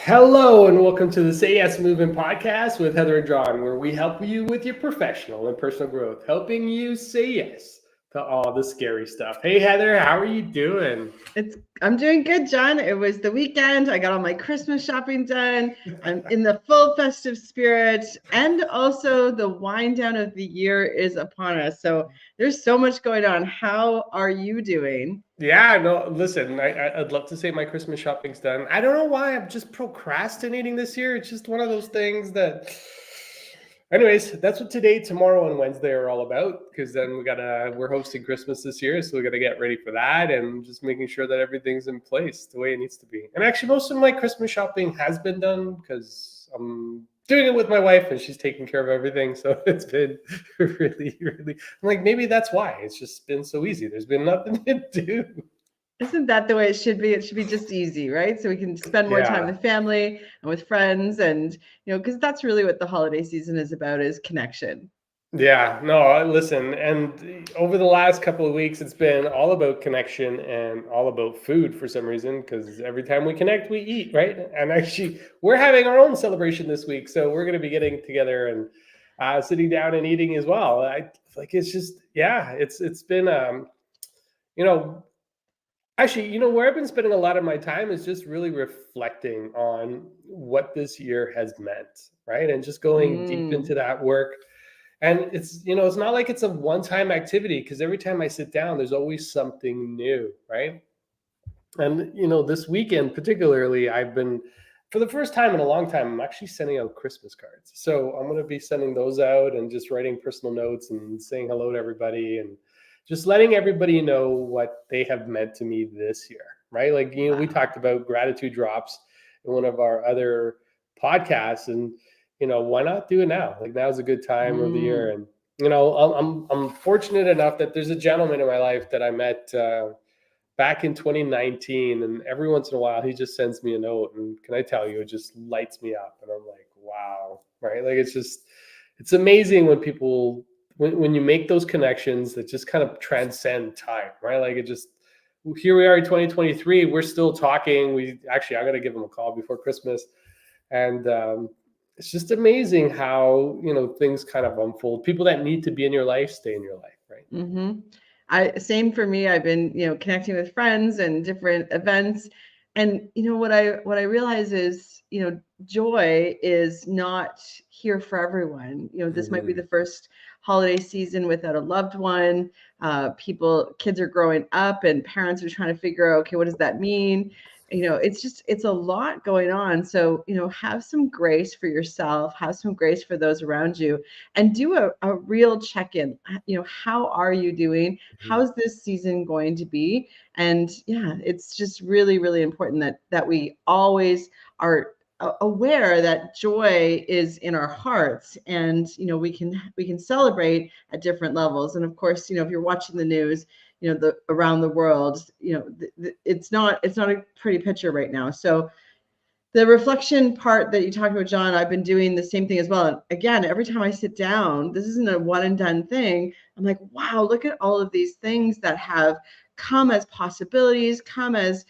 Hello and welcome to the Say Yes Movement podcast with Heather and John, where we help you with your professional and personal growth, helping you say yes to all the scary stuff. Hey Heather, how are you doing? I'm doing good, John. It was the weekend. I got all my Christmas shopping done. I'm in the full festive spirit, and also the wind down of the year is upon us. So there's so much going on. How are you doing? Yeah, no, listen, I'd love to say my Christmas shopping's done. I don't know why I'm just procrastinating this year. It's just one of those things that, anyways, that's what today, tomorrow, and Wednesday are all about. Because then we're hosting Christmas this year, so we gotta get ready for that and just making sure that everything's in place the way it needs to be. And actually, most of my Christmas shopping has been done because I'm doing it with my wife and she's taking care of everything. So it's been really. I'm like, maybe that's why it's just been so easy. There's been nothing to do. Isn't that the way it should be? It should be just easy, right? So we can spend more time Yeah. with family and with friends, and because that's really what the holiday season is about, is connection. Yeah, no, listen, and over the last couple of weeks, it's been all about connection and all about food for some reason, because every time we connect, we eat, right? And actually, we're having our own celebration this week, so we're going to be getting together and sitting down and eating as well. I like it's just, yeah, it's been, you know, actually, where I've been spending a lot of my time is just really reflecting on what this year has meant, right? And just going deep Mm. into that work, and it's not like it's a one-time activity because every time I sit down, there's always something new, right? And this weekend particularly, I've been, for the first time in a long time, I'm actually sending out Christmas cards. So I'm going to be sending those out and just writing personal notes and saying hello to everybody and just letting everybody know what they have meant to me this year, right? Like, we Wow. talked about gratitude drops in one of our other podcasts, and why not do it now? Like, now's a good time of the year. Mm. And I'm fortunate enough that there's a gentleman in my life that I met back in 2019, and every once in a while he just sends me a note, and can I tell you, it just lights me up, and I'm like, wow, right? Like, it's amazing when people, when you make those connections that just kind of transcend time, right? Like, it just, here we are in 2023, we're still talking. We actually, I got to give him a call before Christmas. And it's just amazing how things kind of unfold. People that need to be in your life stay in your life, right? Mm-hmm. Same for me. I've been, connecting with friends and different events. And what I realize is, joy is not here for everyone. This might be Mhm. the first holiday season without a loved one. Kids are growing up and parents are trying to figure out, okay, what does that mean? It's a lot going on. So, have some grace for yourself, have some grace for those around you, and do a real check-in. How are you doing? Mhm. How's this season going to be? And yeah, it's just really, really important that we always are aware that joy is in our hearts, and we can celebrate at different levels. And of course, if you're watching the news, the around the world, it's not a pretty picture right now. So the reflection part that you talked about, John, I've been doing the same thing as well. And again, every time I sit down, this isn't a one and done thing. I'm like, wow, look at all of these things that have come as possibilities, come as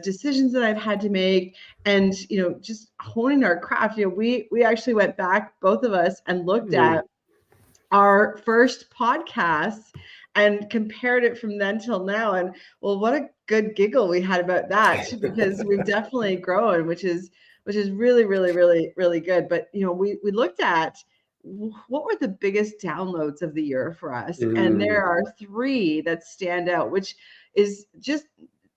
decisions that I've had to make, and just honing our craft. We actually went back, both of us, and looked Mm. at our first podcast and compared it from then till now. And well, what a good giggle we had about that, because we've definitely grown, which is really, really, really, really good. But we looked at what were the biggest downloads of the year for us, and Mm. there are three that stand out, which is just,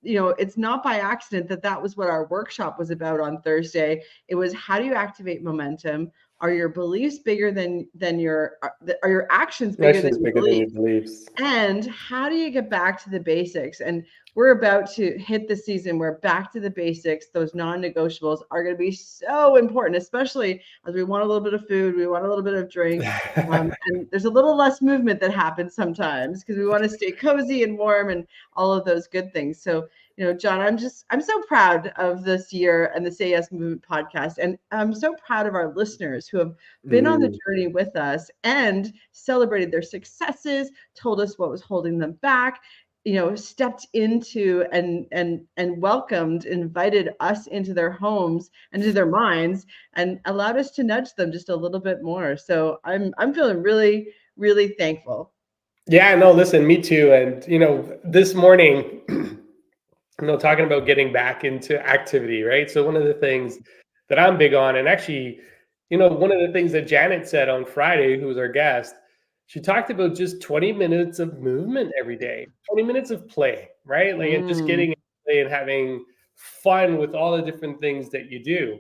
it's not by accident that was what our workshop was about on Thursday. It was, how do you activate momentum? Are your beliefs bigger than are your actions bigger than Actions your bigger than your beliefs? beliefs. And how do you get back to the basics? And we're about to hit the season where back to the basics, those non-negotiables, are going to be so important, especially as we want a little bit of food, we want a little bit of drink, and there's a little less movement that happens sometimes because we want to stay cozy and warm and all of those good things. So, John, I'm so proud of this year and the Say Yes Movement podcast. And I'm so proud of our listeners who have been on the Mm. journey with us and celebrated their successes, told us what was holding them back. stepped into and welcomed, invited us into their homes and to their minds, and allowed us to nudge them just a little bit more. So I'm feeling really, really thankful. Yeah, no, listen, me too. And this morning, talking about getting back into activity, right? So one of the things that I'm big on, and actually, one of the things that Janet said on Friday, who was our guest, she talked about just 20 minutes of movement every day, 20 minutes of play, right? Like, and just Mm, getting in play and having fun with all the different things that you do.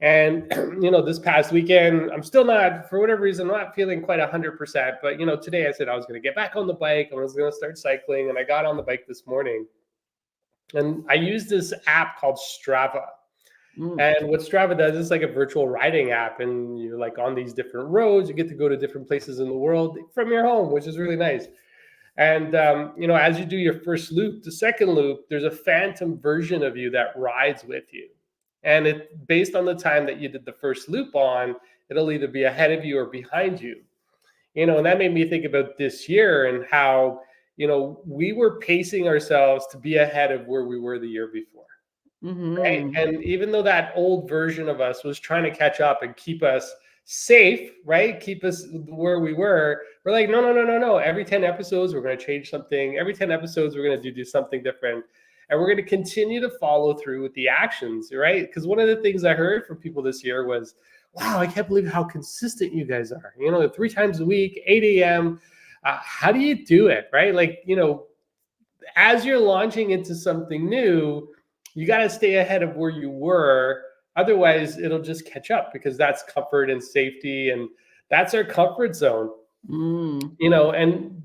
And this past weekend, I'm still not, for whatever reason, I'm not feeling quite 100%. But today I said I was going to get back on the bike. I was going to start cycling, and I got on the bike this morning. And I use this app called Strava. mm, And what Strava does is like a virtual riding app, and you're like on these different roads. You get to go to different places in the world from your home, which is really nice. And as you do your first loop, the second loop, there's a phantom version of you that rides with you. And it based on the time that you did the first loop on, it'll either be ahead of you or behind you. And that made me think about this year and how, we were pacing ourselves to be ahead of where we were the year before. Right. mm-hmm, And even though that old version of us was trying to catch up and keep us safe, right? Keep us where we were. We're like, no, no, no, no, no. Every 10 episodes, we're going to change something. Every 10 episodes, we're going to do something different. And we're going to continue to follow through with the actions, right? Because one of the things I heard from people this year was, wow, I can't believe how consistent you guys are. 3 times a week, 8 a.m. How do you do it, right? Like, as you're launching into something new, you got to stay ahead of where you were. Otherwise, it'll just catch up because that's comfort and safety. And that's our comfort zone, mm. and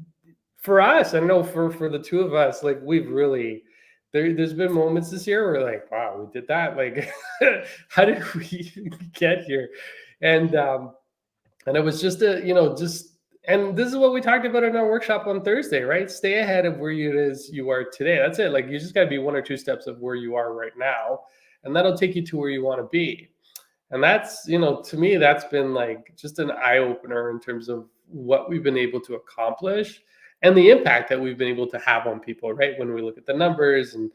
for us, I know for the two of us, like we've really, there's been moments this year where we're like, wow, we did that. Like, how did we get here? And, and it was just and this is what we talked about in our workshop on Thursday, right? Stay ahead of where you are today. That's it. Like, you just got to be 1 or 2 steps of where you are right now, and that'll take you to where you want to be. And that's, to me, that's been like just an eye opener in terms of what we've been able to accomplish and the impact that we've been able to have on people, right? When we look at the numbers and,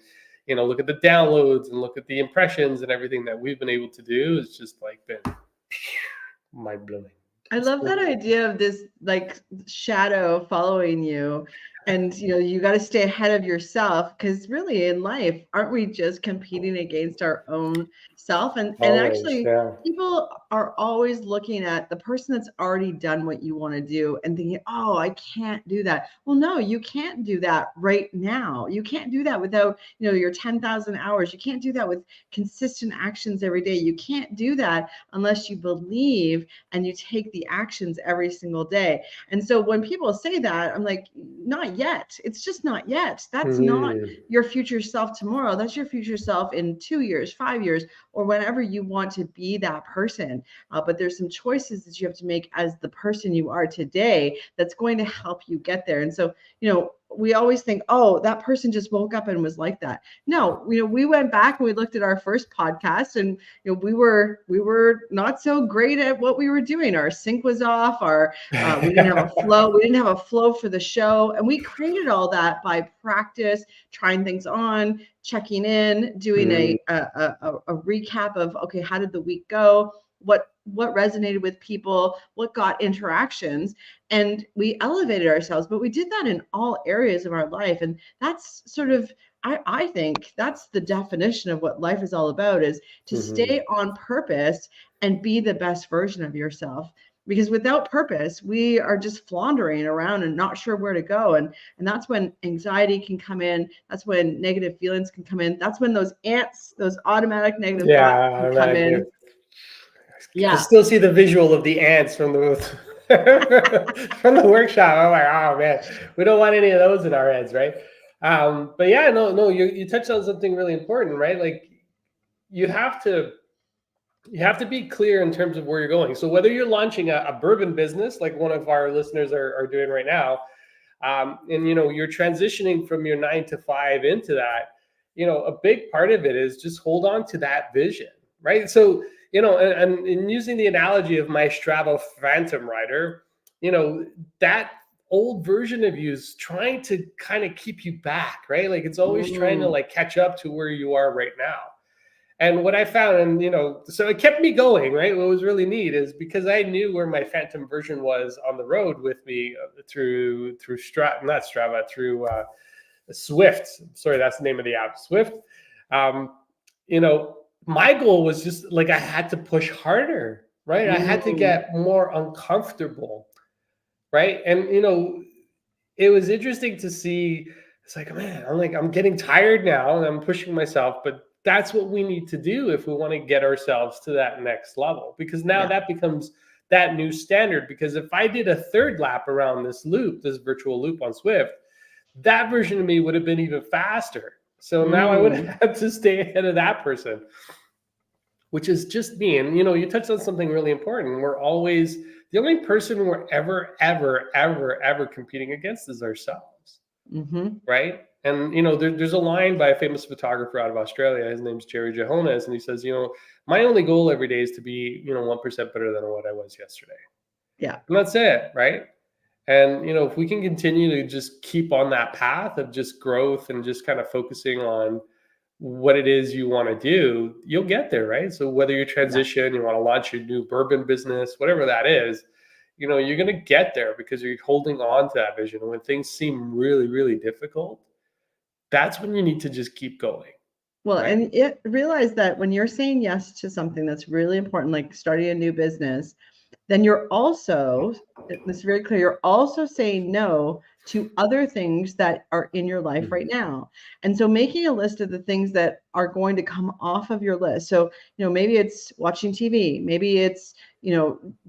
look at the downloads and look at the impressions and everything that we've been able to do, it's just like been mind blowing. I love that idea of this like shadow following you. And you got to stay ahead of yourself, because really in life, aren't we just competing against our own self? And Always, actually, yeah. people are always looking at the person that's already done what you want to do and thinking, oh, I can't do that. Well, no, you can't do that right now. You can't do that without your 10,000 hours. You can't do that with consistent actions every day. You can't do that unless you believe and you take the actions every single day. And so when people say that, I'm like, not yet. It's just not yet. That's not Mhm. your future self tomorrow. That's your future self in 2 years, 5 years, or whenever you want to be that person. But there's some choices that you have to make as the person you are today that's going to help you get there. And so, we always think, oh, that person just woke up and was like that. No, we went back and we looked at our first podcast, and we were not so great at what we were doing. Our sync was off. We didn't have a flow. We didn't have a flow for the show, and we created all that by practice, trying things on, checking in, doing Mhm. a recap of, okay, how did the week go? What resonated with people, what got interactions, and we elevated ourselves. But we did that in all areas of our life, and that's sort of, I think that's the definition of what life is all about, is to Mhm. stay on purpose and be the best version of yourself. Because without purpose, we are just floundering around and not sure where to go. And that's when anxiety can come in. That's when negative feelings can come in. That's when those ants, those automatic negative thoughts Yeah, can come in. I Yeah. still see the visual of the ants from the from the workshop. I'm like, oh man, we don't want any of those in our heads, right? But yeah, no, no, you touched on something really important, right? Like, you have to be clear in terms of where you're going. So whether you're launching a bourbon business, like one of our listeners are doing right now, and you're transitioning from your 9 to 5 into that, a big part of it is just hold on to that vision, right? So and in using the analogy of my Strava phantom rider, that old version of you is trying to kind of keep you back, right? Like it's always trying to Mm, like catch up to where you are right now. And what I found, and so it kept me going, right? What was really neat is because I knew where my phantom version was on the road with me through Strava, not Strava, through Swift. Sorry, that's the name of the app, Swift. Um, my goal was just like I had to push harder, right? I had to mm, get more uncomfortable, right? And it was interesting to see. It's like, man, I'm getting tired now and I'm pushing myself, but that's what we need to do if we want to get ourselves to that next level, because now yeah. that becomes that new standard. Because if I did a third lap around this virtual loop on Swift, that version of me would have been even faster. So now I would Mm, have to stay ahead of that person, which is just me. And you touched on something really important. We're always the only person we're ever competing against is ourselves, mhm. right? And there's a line by a famous photographer out of Australia. His name's Jerry Johannes, and he says, my only goal every day is to be 1% better than what I was yesterday, Yeah. and that's it, right? And if we can continue to just keep on that path of just growth and just kind of focusing on what it is you want to do, you'll get there, right? So whether you Yeah. transition, you want to launch your new bourbon business, whatever that is, you're going to get there because you're holding on to that vision. And when things seem really, really difficult, that's when you need to just keep going, Well, right? and realize that when you're saying yes to something that's really important, like starting a new business, then you're also, it's very clear, you're also saying no to other things that are in your life right Mhm. now. And so making a list of the things that are going to come off of your list. So, maybe it's watching TV, maybe it's,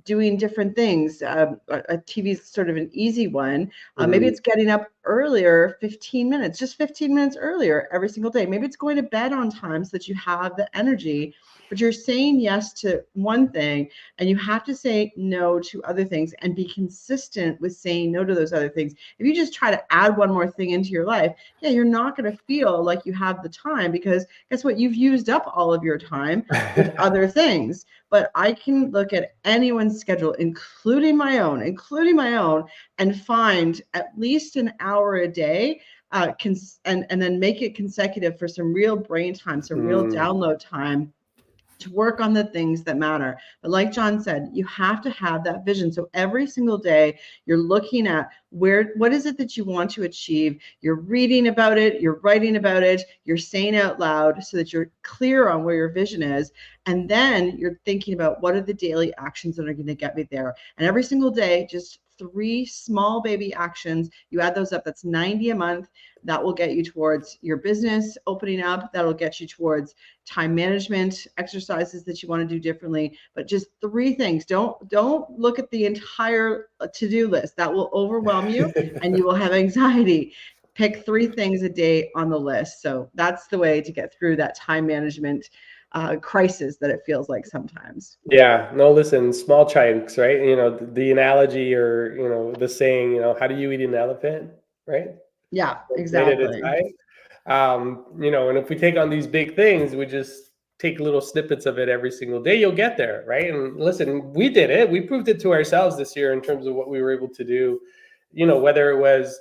doing different things. TV is sort of an easy one. Maybe Mhm. it's getting up earlier, 15 minutes, just 15 minutes earlier every single day. Maybe it's going to bed on time so that you have the energy, but you're saying yes to one thing and you have to say no to other things and be consistent with saying no to those other things. If you just try to add one more thing into your life, yeah, you're not going to feel like you have the time, because guess what? You've used up all of your time with other things. But I can look at anyone's schedule, including my own, and find at least an hour a day, and then make it consecutive for some real brain time, some real Mm. download time to work on the things that matter. But like John said, you have to have that vision. So every single day you're looking at what is it that you want to achieve? You're reading about it, you're writing about it, you're saying out loud so that you're clear on where your vision is. And then you're thinking about what are the daily actions that are going to get me there. And every single day, just 3 small baby actions, you add those up, that's 90 a month. That will get you towards your business opening up. That'll get you towards time management exercises that you want to do differently. But just 3 things. Don't look at the entire to-do list. That will overwhelm you and you will have anxiety. Pick 3 things a day on the list. So that's the way to get through that time management crisis that it feels like sometimes. Yeah, no, listen, small chunks, right? The analogy, or the saying, how do you eat an elephant, right? Yeah, One bit at a exactly. time. And if we take on these big things, we just take little snippets of it every single day, you'll get there, right? And listen, we did it. We proved it to ourselves this year in terms of what we were able to do. Whether it was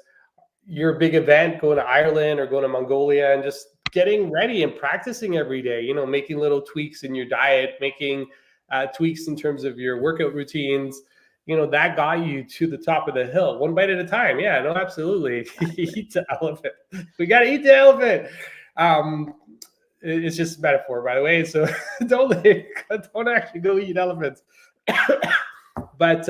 your big event, going to Ireland or going to Mongolia, and just getting ready and practicing every day, making little tweaks in your diet, making tweaks in terms of your workout routines, that got you to the top of the hill, one bite at a time. Yeah, no, absolutely. Exactly. Eat the elephant. We got to eat the elephant. Um, it's just a metaphor, by the way. So don't actually go eat elephants. But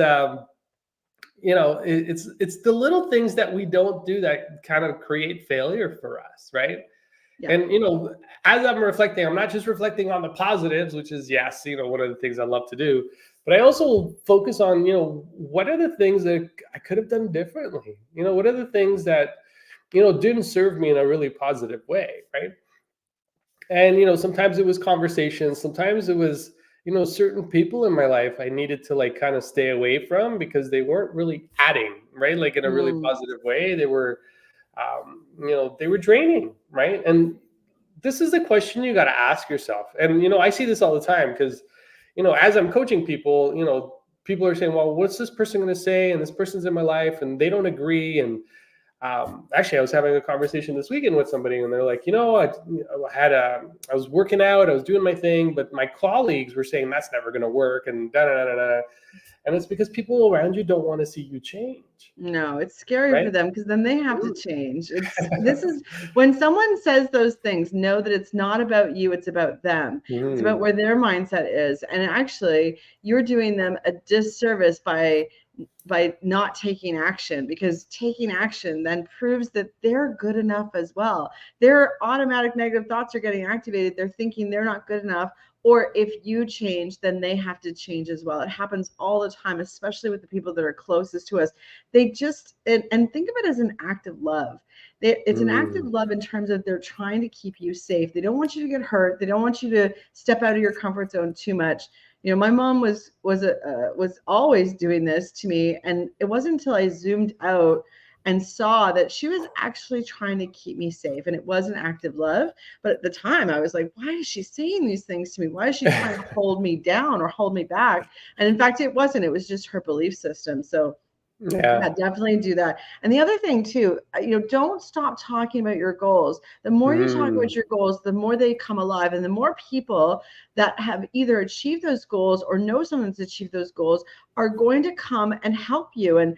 it's the little things that we don't do that kind of create failure for us, right? Yeah. And as I'm reflecting, I'm not just reflecting on the positives, which is, yes, one of the things I love to do, but I also focus on what are the things that I could have done differently. What are the things that didn't serve me in a really positive way, right? And sometimes it was conversations, sometimes it was certain people in my life I needed to like kind of stay away from because they weren't really adding, right? Like in a really Mm, positive way. They were they were draining, right? And this is the question you got to ask yourself. And I see this all the time because as I'm coaching people, people are saying, well, what's this person going to say? And this person's in my life and they don't agree. And actually, I was having a conversation this weekend with somebody, and they're like, I was working out, I was doing my thing, but my colleagues were saying that's never going to work, and da da da da. And it's because people around you don't want to see you change, No, it's scary for right? them because then they have to change. This is when someone says those things, know that it's not about you, it's about them. It's about where their mindset is. And actually, you're doing them a disservice by not taking action, because taking action then proves that they're good enough as well. Their automatic negative thoughts are getting activated. They're thinking they're not good enough. Or if you change, then they have to change as well. It happens all the time, especially with the people that are closest to us. They just, and think of it as an act of love. It's an act of love in terms of they're trying to keep you safe. They don't want you to get hurt. They don't want you to step out of your comfort zone too much. You know, my mom was always doing this to me, and it wasn't until I zoomed out and saw that she was actually trying to keep me safe, and it was an act of love. But at the time, I was like, why is she saying these things to me? Why is she trying to hold me down or hold me back? And in fact, it wasn't. It was just her belief system. So yeah, definitely do that. And the other thing too, don't stop talking about your goals. The more you talk about your goals, the more they come alive, and the more people that have either achieved those goals or know someone that's achieved those goals are going to come and help you. And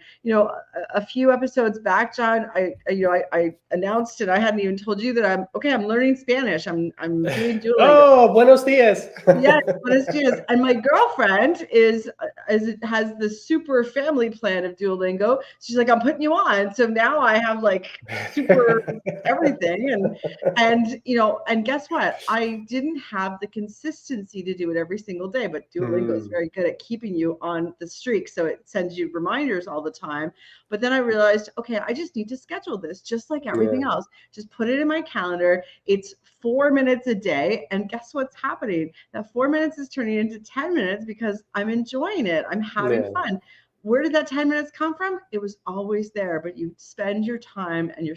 a few episodes back, John, I announced, and I hadn't even told you that I'm learning Spanish. I'm doing Duolingo. Oh, buenos dias. Yes, buenos dias. And my girlfriend has the super family plan of Duolingo. She's like, I'm putting you on. So now I have like super everything. And guess what? I didn't have the consistency to do it every single day, but Duolingo is very good at keeping you on the streak. So it sends you reminders all the time. But then I realized, okay, I just need to schedule this just like everything else. Just put it in my calendar. It's 4 minutes a day. And guess what's happening? That 4 minutes is turning into 10 minutes because I'm enjoying it. I'm having fun. Where did that 10 minutes come from? It was always there, but you spend your time and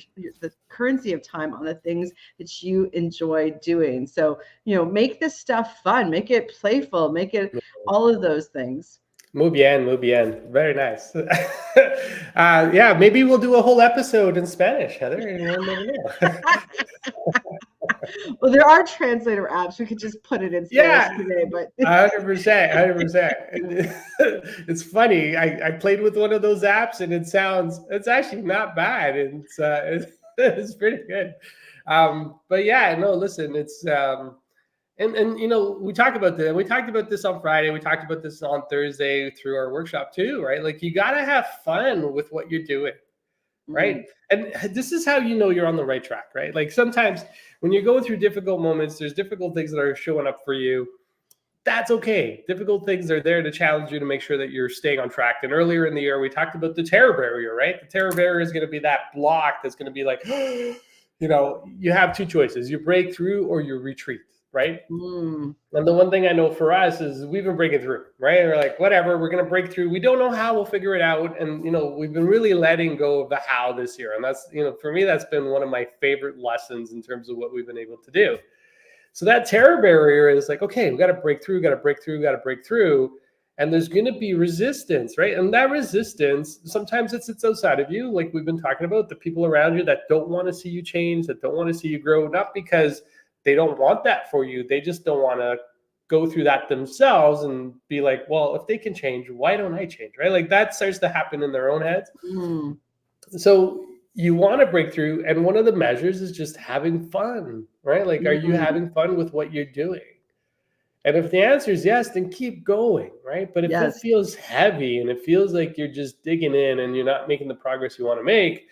the currency of time on the things that you enjoy doing. So, make this stuff fun, make it playful, make it all of those things. Muy bien, muy bien. Very nice. Yeah, maybe we'll do a whole episode in Spanish, Heather. You never know. Well, there are translator apps. We could just put it in Spanish today, but 100%. It's funny. I played with one of those apps, and it's actually not bad. And it's pretty good. But yeah, no, listen, it's and we talked about this on Friday. We talked about this on Thursday through our workshop too, right? Like, you got to have fun with what you're doing, right? And this is how you're on the right track, right? Like, sometimes when you're going through difficult moments, there's difficult things that are showing up for you. That's okay. Difficult things are there to challenge you, to make sure that you're staying on track. And earlier in the year, we talked about the terror barrier, right? The terror barrier is going to be that block that's going to be like, you have two choices. You break through or you retreat, right? And the one thing I know for us is we've been breaking through, right? We're like, whatever, we're going to break through. We don't know how, we'll figure it out. And, we've been really letting go of the how this year. And that's, for me, that's been one of my favorite lessons in terms of what we've been able to do. So that terror barrier is like, okay, we got to break through, and there's going to be resistance, right? And that resistance, sometimes it sits outside of you, like we've been talking about, the people around you that don't want to see you change, that don't want to see you grow, not because they don't want that for you, they just don't want to go through that themselves and be like, well, if they can change, why don't I change, right? Like, that starts to happen in their own heads. So you want to break through, and one of the measures is just having fun, right? Like, are you having fun with what you're doing? And if the answer is yes, then keep going, right? But if it feels heavy and it feels like you're just digging in and you're not making the progress you want to make,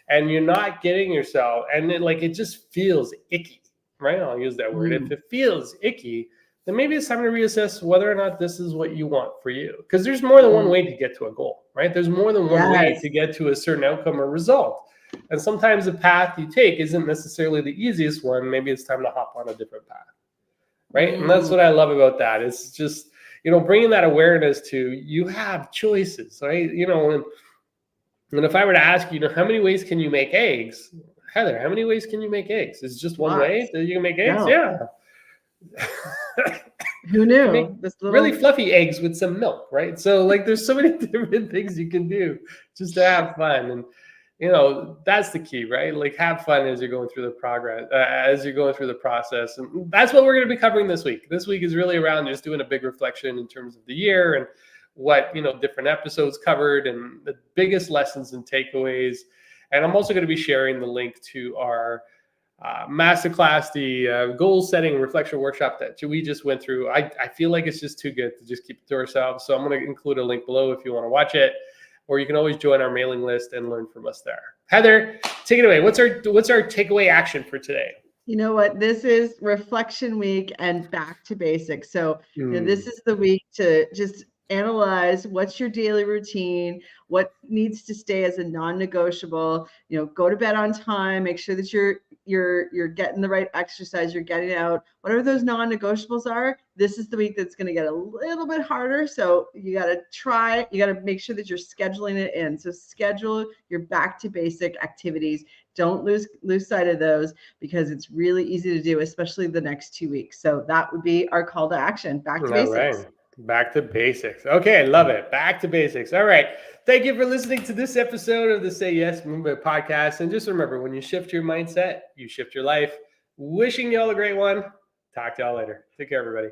and you're not getting yourself, and then it just feels icky, right? I'll use that word. If it feels icky, then maybe it's time to reassess whether or not this is what you want for you. Because there's more than one way to get to a goal, right? There's more than one way to get to a certain outcome or result. And sometimes the path you take isn't necessarily the easiest one. Maybe it's time to hop on a different path, right? And that's what I love about that. It's just, bringing that awareness to, you have choices, right? And if I were to ask you, how many ways can you make eggs? Heather, how many ways can you make eggs? Is just one way that you can make eggs? No. Yeah. Who You can make knew? This really little fluffy eggs with some milk, right? So like there's so many different things you can do just to have fun. And that's the key, right? Like have fun as you're going through the progress, as you're going through the process. And that's what we're going to be covering this week. This week is really around just doing a big reflection in terms of the year and what different episodes covered and the biggest lessons and takeaways. And I'm also going to be sharing the link to our masterclass, the goal setting reflection workshop that we just went through. I feel like it's just too good to just keep it to ourselves. So I'm going to include a link below if you want to watch it, or you can always join our mailing list and learn from us there. Heather, take it away. What's our takeaway action for today? You know what? This is reflection week and back to basics. So, this is the week to just analyze what's your daily routine, what needs to stay as a non-negotiable. Go to bed on time, make sure that you're getting the right exercise, you're getting out. Whatever those non-negotiables are, this is the week that's going to get a little bit harder. So you got to make sure that you're scheduling it in. So schedule your back to basic activities. Don't lose sight of those, because it's really easy to do, especially the next 2 weeks. So that would be our call to action. Back to basics. Right. Back to basics. Okay, I love it. Back to basics. All right. Thank you for listening to this episode of the Say Yes Movement podcast. And just remember, when you shift your mindset, you shift your life. Wishing you all a great one. Talk to y'all later. Take care, everybody.